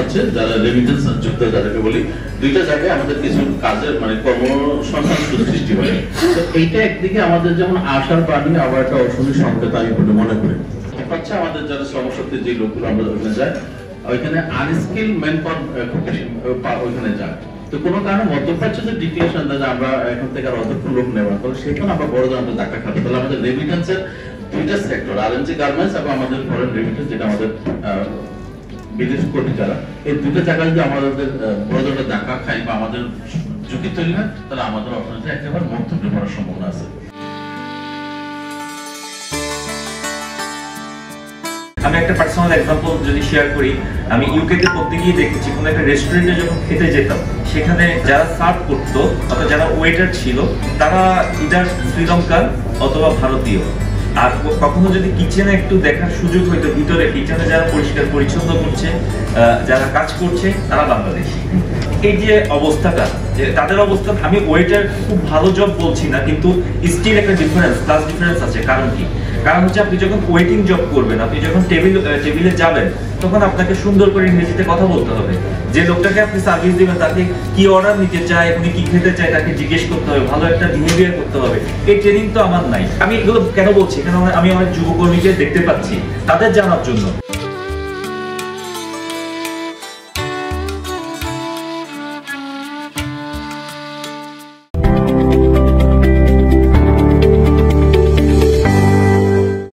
হচ্ছে যারা রেমিটেন্স যুক্ত যাদেরকে বলি, দুইটা জায়গায় আমাদের কিছু কাজের মানে কর্মসংস্থান সৃষ্টি হয়। তো এইটা একদিকে আমাদের যেমন আশার বাণী, আবার একটা অশনির সংকেত আমি বলে মনে করি। হচ্ছে আমাদের যারা শ্রমশক্তির যে লোকগুলো আমরা ওখানে যাই, ওইখানে আনস্কিল ম্যান পাওয়ার ওইখানে যায়। তো কোনো কারণে মধ্যপ্রাচ্য যে ডিক্লারেশন যে আমরা এখন থেকে আর অধ্যক্ষ লোক নেওয়া, তাহলে সেখানে আমরা বড় ধরনের ধাক্কা খাবো। তাহলে আমাদের রেমিটেন্সের দুইটা সেক্টর, আরএমজি গার্মেন্টস এবং আমাদের ফরেন রেমিটেন্স, যেটা আমাদের বিদেশ কর্মী যারা, এই দুটো জায়গায় যদি আমাদের বড় ধরনের ধাক্কা খাই বা আমাদের ঝুঁকি তৈরি হয়, তাহলে আমাদের অর্থনীতি একেবারে মধ্যমে পড়ার সম্ভাবনা আছে। আমি একটা পার্সোনাল এক্সাম্পল যদি শেয়ার করি, আমি ইউকেতে পড়তে গিয়ে দেখেছি কোনো একটা রেস্টুরেন্টে যখন খেতে যেতাম, সেখানে যারা সার্ভ করতো অথবা যারা ওয়েটার ছিল, তারা ইদার শ্রীলঙ্কান অথবা ভারতীয়। আর কখনো যদি কিচেনে একটু দেখার সুযোগ হইতো, ভিতরে কিচেনে যারা পরিষ্কার পরিচ্ছন্ন করছে, যারা কাজ করছে, তারা বাংলাদেশি। এই যে অবস্থাটা, যে তাদের অবস্থা, আমি ওয়েটার খুব ভালো জব বলছি না, কিন্তু স্টিল একটা ডিফারেন্স, ক্লাস ডিফারেন্স আছে। কারণ কি? কারণ হচ্ছে আপনি যখন ওয়েটিং জব করবেন, আপনি যখন টেবিলে যাবেন, তখন আপনাকে সুন্দর করে ইংরেজিতে কথা বলতে হবে। যে লোকটাকে আপনি সার্ভিস দিবেন, তাকে কি অর্ডার নিতে চায়, উনি কি খেতে চায়, তাকে জিজ্ঞেস করতে হবে, ভালো একটা বিহেভিয়ার করতে হবে। এই ট্রেনিং তো আমার নাই। আমি এগুলো কেন বলছি? কারণ আমি আমার যুবকর্মীকে দেখতে পাচ্ছি, তাদের জানার জন্য।